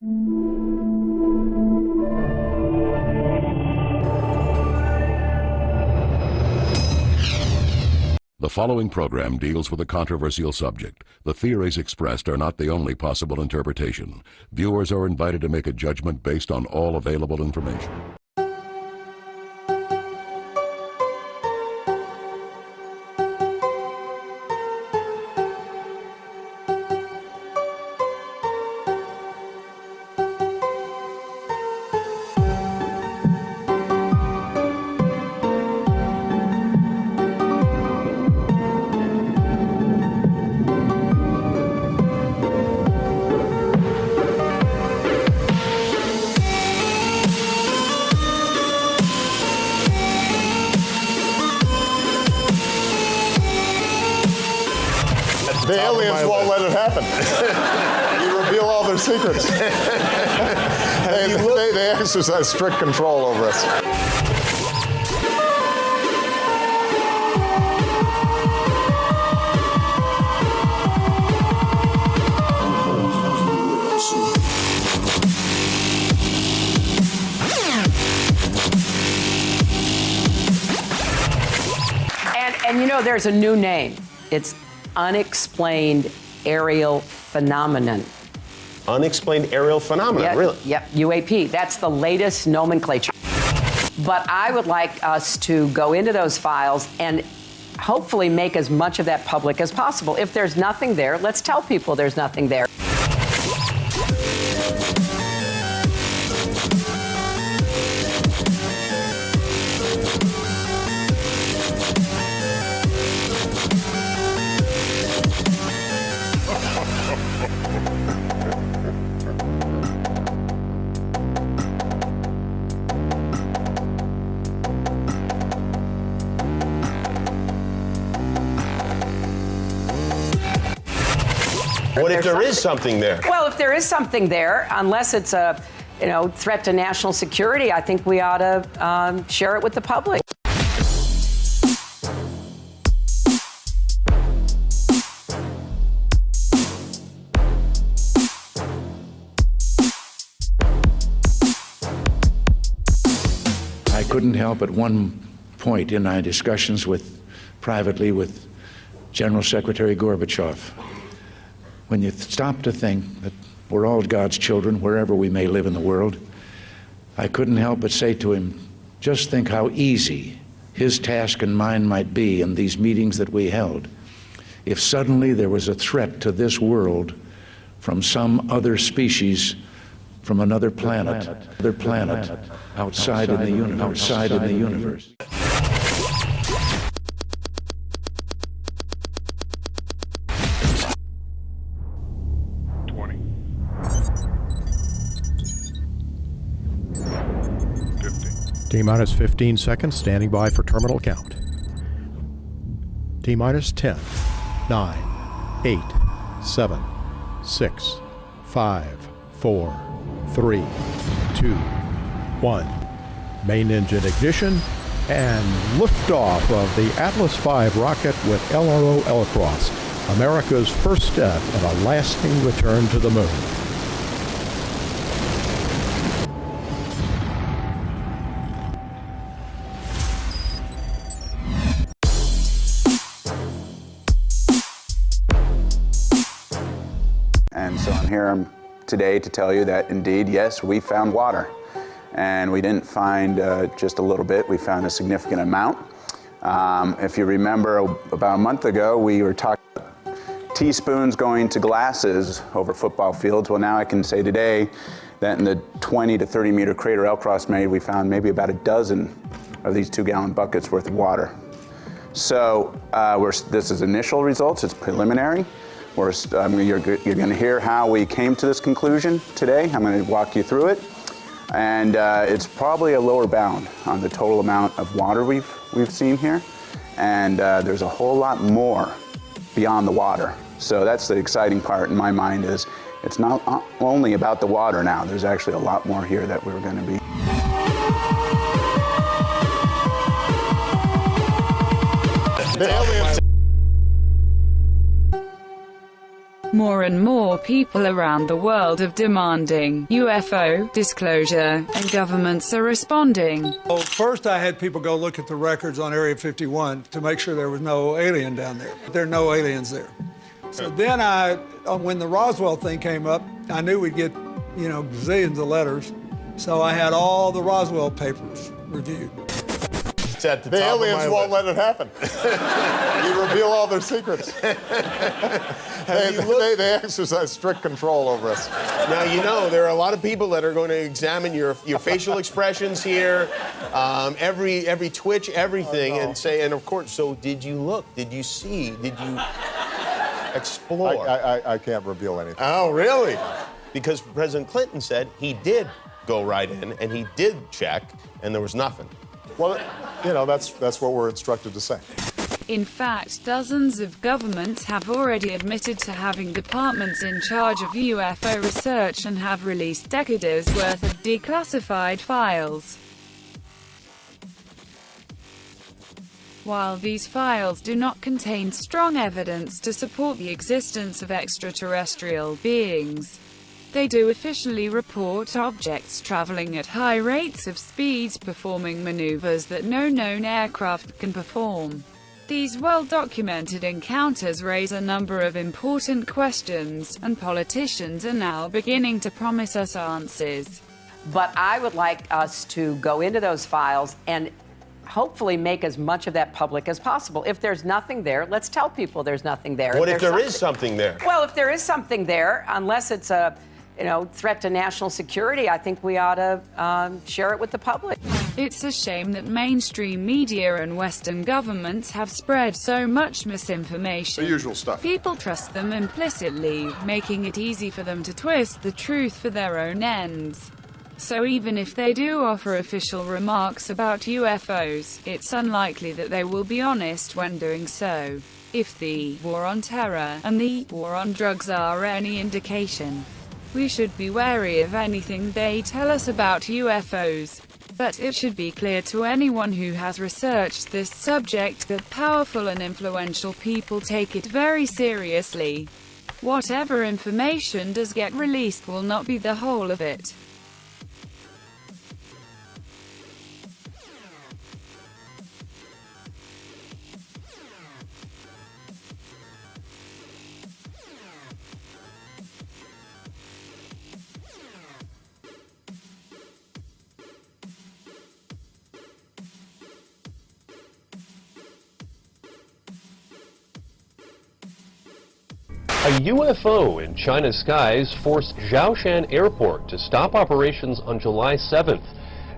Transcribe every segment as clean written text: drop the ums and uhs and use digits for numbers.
The following program deals with a controversial subject. The theories expressed are not the only possible interpretation. Viewers are invited to make a judgment based on all available information. The aliens won't let it happen. You reveal all their secrets. They exercise strict control over us. And you know, there's a new name. It's unexplained aerial phenomenon. Unexplained aerial phenomenon, Yep, really? Yep, UAP. That's the latest nomenclature. But I would like us to go into those files and hopefully make as much of that public as possible. If there's nothing there, let's tell people there's nothing there. What if there is something there? Well, if there is something there, unless it's a, threat to national security, I think we ought to share it with the public. I couldn't help at one point in my discussions privately with General Secretary Gorbachev, when you stop to think that we're all God's children wherever we may live in the world, I couldn't help but say to him, just think how easy his task and mine might be in these meetings that we held if suddenly there was a threat to this world from some other species, from another planet, outside in the universe. T-minus 15 seconds, standing by for terminal count. T-minus 10, 9, 8, 7, 6, 5, 4, 3, 2, 1. Main engine ignition and liftoff of the Atlas V rocket with LRO Albatross, America's first step in a lasting return to the moon. And so I'm here today to tell you that indeed, yes, we found water. And we didn't find just a little bit, we found a significant amount. If you remember, about a month ago, we were talking about teaspoons going to glasses over football fields. Well, now I can say today that in the 20 to 30 meter crater Alcross made, we found maybe about a dozen of these 2-gallon buckets worth of water. So this is initial results, it's preliminary. You're going to hear how we came to this conclusion today. I'm going to walk you through it. And it's probably a lower bound on the total amount of water we've seen here. And there's a whole lot more beyond the water. So that's the exciting part in my mind, is it's not only about the water now. There's actually a lot more here that we're going to be. More and more people around the world are demanding UFO disclosure, and governments are responding. Well, first I had people go look at the records on Area 51 to make sure there was no alien down there. There are no aliens there. So then when the Roswell thing came up, I knew we'd get, gazillions of letters. So I had all the Roswell papers reviewed. The aliens won't let it happen. You reveal all their secrets. They exercise strict control over us. Now, there are a lot of people that are going to examine your facial expressions here, every twitch, everything, and say, and of course, so did you look? Did you see? Did you explore? I can't reveal anything. Oh, really? Because President Clinton said he did go right in, and he did check, and there was nothing. Well, that's what we're instructed to say. In fact, dozens of governments have already admitted to having departments in charge of UFO research and have released decades worth of declassified files. While these files do not contain strong evidence to support the existence of extraterrestrial beings, they do officially report objects traveling at high rates of speed, performing maneuvers that no known aircraft can perform. These well-documented encounters raise a number of important questions, and politicians are now beginning to promise us answers. But I would like us to go into those files and hopefully make as much of that public as possible. If there's nothing there, let's tell people there's nothing there. What if there is something there? Well, if there is something there, unless it's a threat to national security, I think we ought to share it with the public. It's a shame that mainstream media and Western governments have spread so much misinformation. The usual stuff. People trust them implicitly, making it easy for them to twist the truth for their own ends. So even if they do offer official remarks about UFOs, it's unlikely that they will be honest when doing so. If the war on terror and the war on drugs are any indication, we should be wary of anything they tell us about UFOs. But it should be clear to anyone who has researched this subject that powerful and influential people take it very seriously. Whatever information does get released will not be the whole of it. A UFO in China's skies forced Zhoushan Airport to stop operations on July 7th.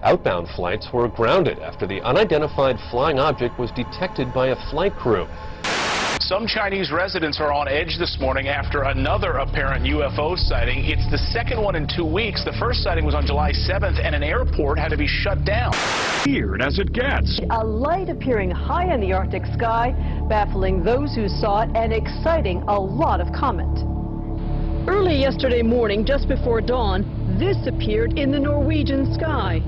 Outbound flights were grounded after the unidentified flying object was detected by a flight crew. Some Chinese residents are on edge this morning after another apparent UFO sighting. It's the second one in 2 weeks. The first sighting was on July 7th, and an airport had to be shut down. Weird as it gets. A light appearing high in the Arctic sky, baffling those who saw it and exciting a lot of comment. Early yesterday morning, just before dawn, this appeared in the Norwegian sky.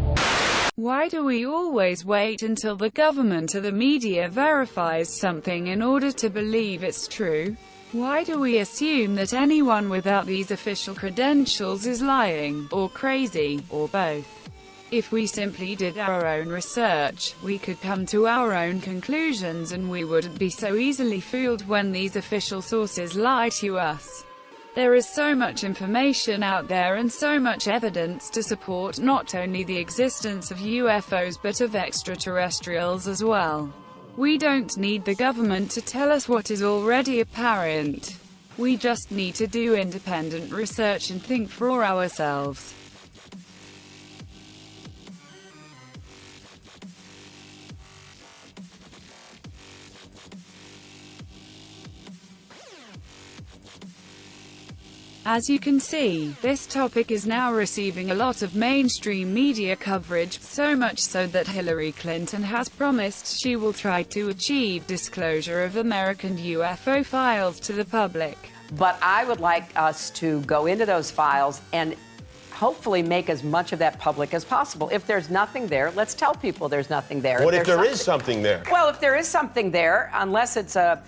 Why do we always wait until the government or the media verifies something in order to believe it's true? Why do we assume that anyone without these official credentials is lying, or crazy, or both? If we simply did our own research, we could come to our own conclusions and we wouldn't be so easily fooled when these official sources lie to us. There is so much information out there and so much evidence to support not only the existence of UFOs but of extraterrestrials as well. We don't need the government to tell us what is already apparent. We just need to do independent research and think for ourselves. As you can see, this topic is now receiving a lot of mainstream media coverage, so much so that Hillary Clinton has promised she will try to achieve disclosure of American UFO files to the public. But I would like us to go into those files and hopefully make as much of that public as possible. If there's nothing there, let's tell people there's nothing there. What if there is something there? Well, if there is something there, unless it's a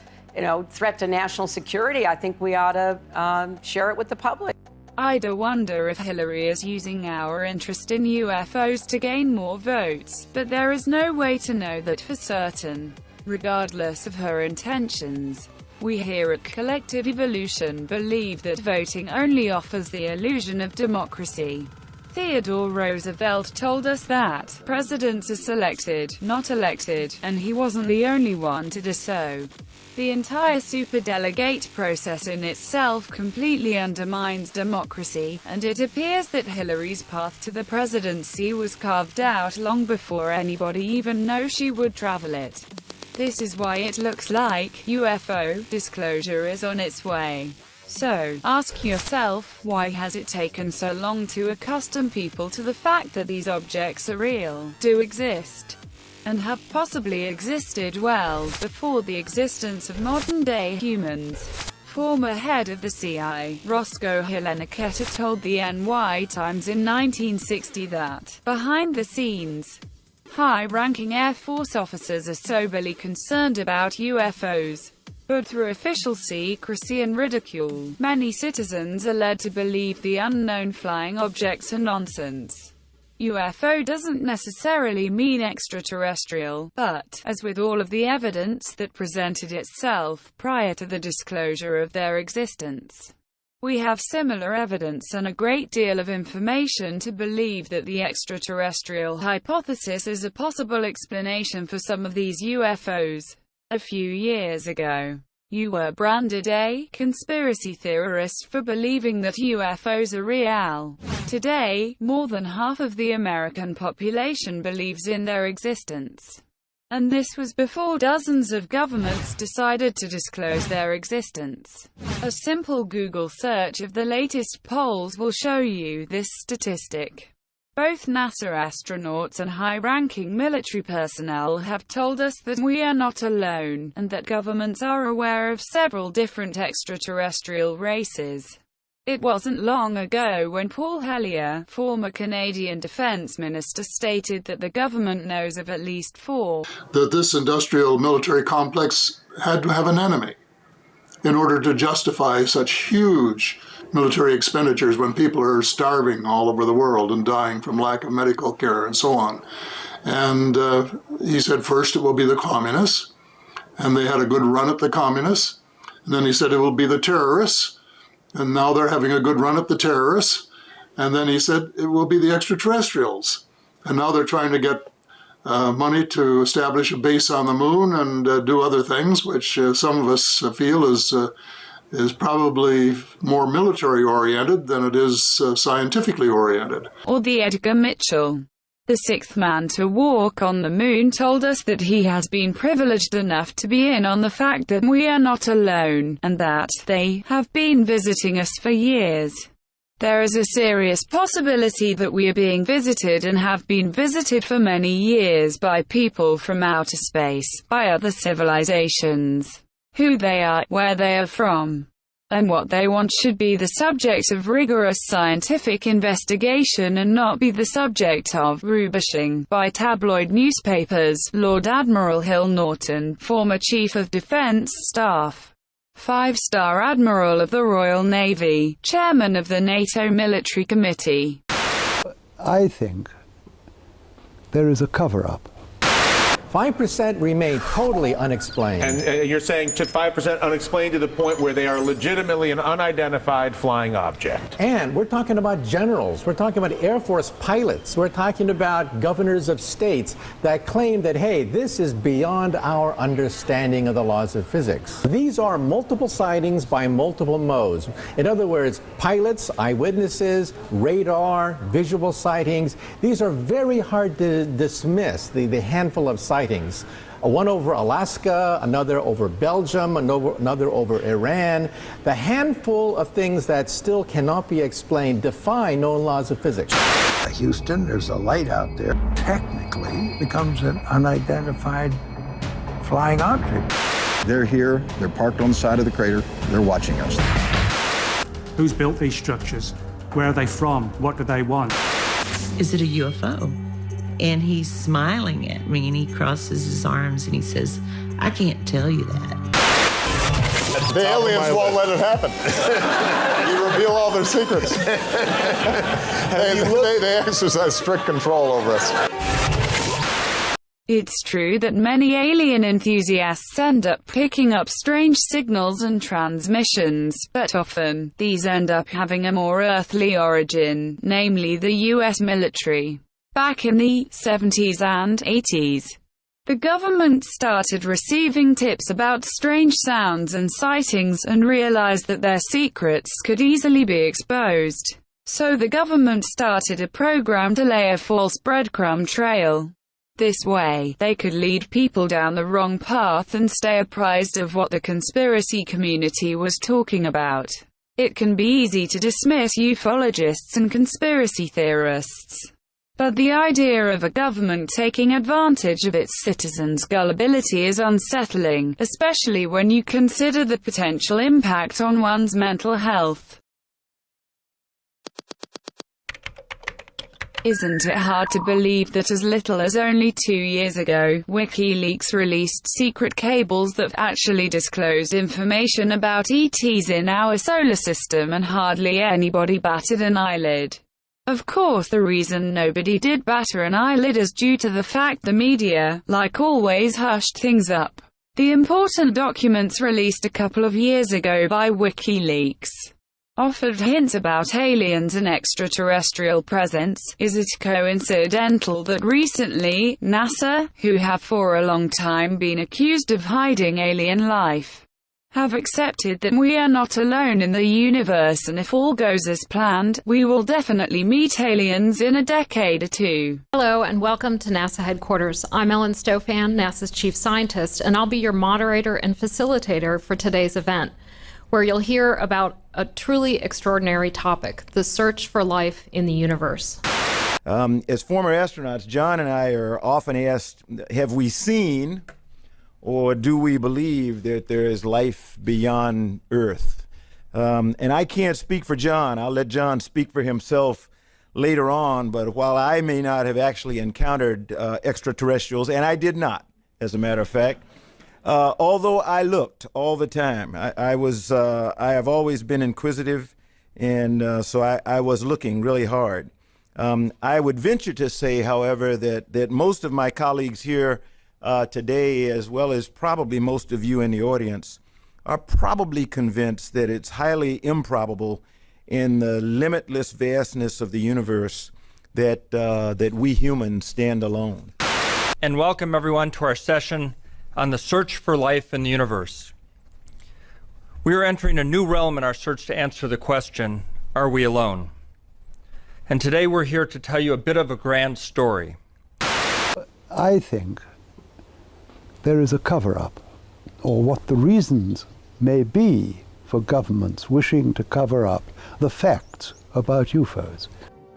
threat to national security, I think we ought to share it with the public. I do wonder if Hillary is using our interest in UFOs to gain more votes, but there is no way to know that for certain. Regardless of her intentions, we here at Collective Evolution believe that voting only offers the illusion of democracy. Theodore Roosevelt told us that presidents are selected, not elected, and he wasn't the only one to do so. The entire superdelegate process in itself completely undermines democracy, and it appears that Hillary's path to the presidency was carved out long before anybody even knew she would travel it. This is why it looks like UFO disclosure is on its way. So, ask yourself, why has it taken so long to accustom people to the fact that these objects are real, do exist, and have possibly existed well before the existence of modern-day humans? Former head of the CIA, Roscoe Hillenikotter, told the NY Times in 1960 that, behind the scenes, high-ranking Air Force officers are soberly concerned about UFOs. But through official secrecy and ridicule, many citizens are led to believe the unknown flying objects are nonsense. UFO doesn't necessarily mean extraterrestrial, but, as with all of the evidence that presented itself prior to the disclosure of their existence, we have similar evidence and a great deal of information to believe that the extraterrestrial hypothesis is a possible explanation for some of these UFOs. A few years ago, you were branded a conspiracy theorist for believing that UFOs are real. Today, more than half of the American population believes in their existence. And this was before dozens of governments decided to disclose their existence. A simple Google search of the latest polls will show you this statistic. Both NASA astronauts and high-ranking military personnel have told us that we are not alone, and that governments are aware of several different extraterrestrial races. It wasn't long ago when Paul Hellyer, former Canadian Defence Minister, stated that the government knows of at least 4. That this industrial military complex had to have an enemy in order to justify such huge military expenditures when people are starving all over the world and dying from lack of medical care and so on. And he said first it will be the communists, and they had a good run at the communists. And then he said it will be the terrorists, and now they're having a good run at the terrorists. And then he said it will be the extraterrestrials, and now they're trying to get money to establish a base on the moon and do other things, which some of us feel is probably more military oriented than it is scientifically oriented. Or the Edgar Mitchell, the 6th man to walk on the moon, told us that he has been privileged enough to be in on the fact that we are not alone, and that they have been visiting us for years. There is a serious possibility that we are being visited and have been visited for many years by people from outer space, by other civilizations. Who they are, where they are from, and what they want should be the subject of rigorous scientific investigation and not be the subject of rubbishing by tabloid newspapers. Lord Admiral Hill Norton, former Chief of Defence Staff, 5-star Admiral of the Royal Navy, Chairman of the NATO Military Committee. I think there is a cover-up. 5% remain totally unexplained. And you're saying to 5% unexplained to the point where they are legitimately an unidentified flying object. And we're talking about generals. We're talking about Air Force pilots. We're talking about governors of states that claim that, hey, this is beyond our understanding of the laws of physics. These are multiple sightings by multiple modes. In other words, pilots, eyewitnesses, radar, visual sightings. These are very hard to dismiss, the handful of sightings. One over Alaska, another over Belgium, another over Iran. The handful of things that still cannot be explained defy known laws of physics. Houston, there's a light out there. Technically becomes an unidentified flying object. They're here, they're parked on the side of the crater, they're watching us. Who's built these structures? Where are they from? What do they want? Is it a UFO? And he's smiling at me, and he crosses his arms and he says, I can't tell you that. The aliens won't let it happen. You reveal all their secrets. They exercise strict control over us. It's true that many alien enthusiasts end up picking up strange signals and transmissions, but often, these end up having a more earthly origin, namely the US military. Back in the 70s and 80s, the government started receiving tips about strange sounds and sightings and realized that their secrets could easily be exposed. So the government started a program to lay a false breadcrumb trail. This way, they could lead people down the wrong path and stay apprised of what the conspiracy community was talking about. It can be easy to dismiss ufologists and conspiracy theorists. But the idea of a government taking advantage of its citizens' gullibility is unsettling, especially when you consider the potential impact on one's mental health. Isn't it hard to believe that as little as only 2 years ago, WikiLeaks released secret cables that actually disclosed information about ETs in our solar system and hardly anybody batted an eyelid? Of course, the reason nobody did batter an eyelid is due to the fact the media, like always, hushed things up. The important documents released a couple of years ago by WikiLeaks offered hints about aliens and extraterrestrial presence. Is it coincidental that recently, NASA, who have for a long time been accused of hiding alien life, have accepted that we are not alone in the universe, and if all goes as planned, we will definitely meet aliens in a decade or two? Hello and welcome to NASA headquarters. I'm Ellen Stofan, NASA's chief scientist, and I'll be your moderator and facilitator for today's event, where you'll hear about a truly extraordinary topic, the search for life in the universe. As former astronauts, John and I are often asked, have we seen or do we believe that there is life beyond Earth? And I can't speak for John. I'll let John speak for himself later on, but while I may not have actually encountered extraterrestrials, and I did not, as a matter of fact, although I looked all the time. I have always been inquisitive, and so I was looking really hard. I would venture to say, however, that most of my colleagues here today, as well as probably most of you in the audience, are probably convinced that it's highly improbable in the limitless vastness of the universe that we humans stand alone. And welcome everyone to our session on the search for life in the universe. We are entering a new realm in our search to answer the question, are we alone? And today we're here to tell you a bit of a grand story. I think there is a cover-up, or what the reasons may be for governments wishing to cover up the facts about UFOs.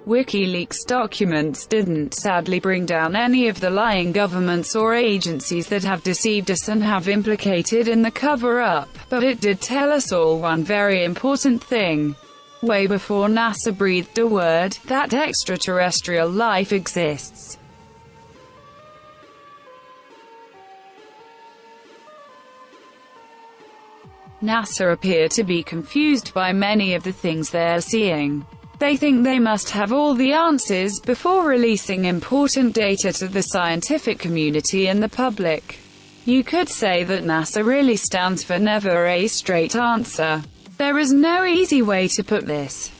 WikiLeaks documents didn't sadly bring down any of the lying governments or agencies that have deceived us and have implicated in the cover-up, but it did tell us all one very important thing. Way before NASA breathed a word, that extraterrestrial life exists. NASA appear to be confused by many of the things they're seeing. They think they must have all the answers before releasing important data to the scientific community and the public. You could say that NASA really stands for never a straight answer. There is no easy way to put this.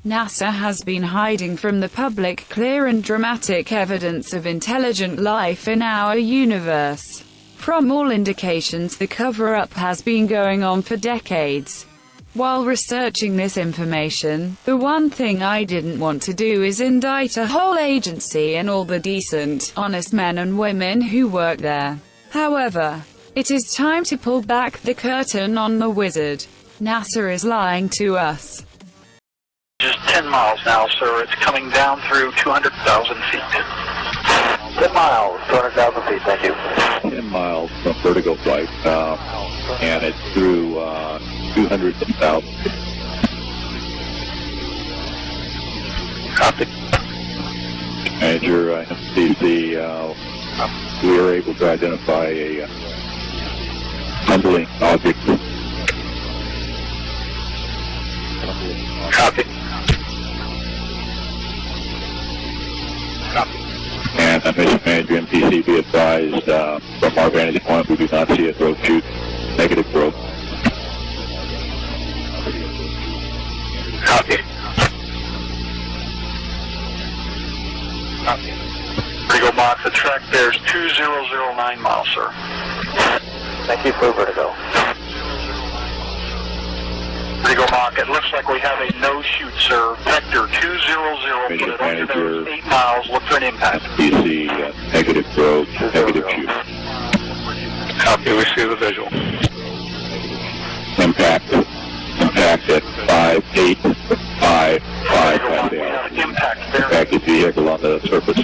NASA has been hiding from the public clear and dramatic evidence of intelligent life in our universe. From all indications, the cover-up has been going on for decades. While researching this information, the one thing I didn't want to do is indict a whole agency and all the decent, honest men and women who work there. However, it is time to pull back the curtain on the wizard. NASA is lying to us. Just 10 miles now, sir. It's coming down through 200,000 feet. 10 miles, 200,000 feet, thank you. 10 miles from vertical flight, and it's through 200,000 feet. Copy. Major, we were able to identify a tumbling object Copy. Copy. And Mission Manager MPC, be advised, from our vantage point, we do not see a throat shoot. Negative throat. Copy. Copy. Vertigo Mach, the track bears 2009 miles, sir. Thank you for Vertigo. Vertigo Mach, it looks like we have a no-shoot, sir. Vector 200, put it onto those 8 miles, look for an impact. PC, negative throat, negative shoot. Copy, we see the visual. Impact at 58555. Impact Impacted vehicle on the surface.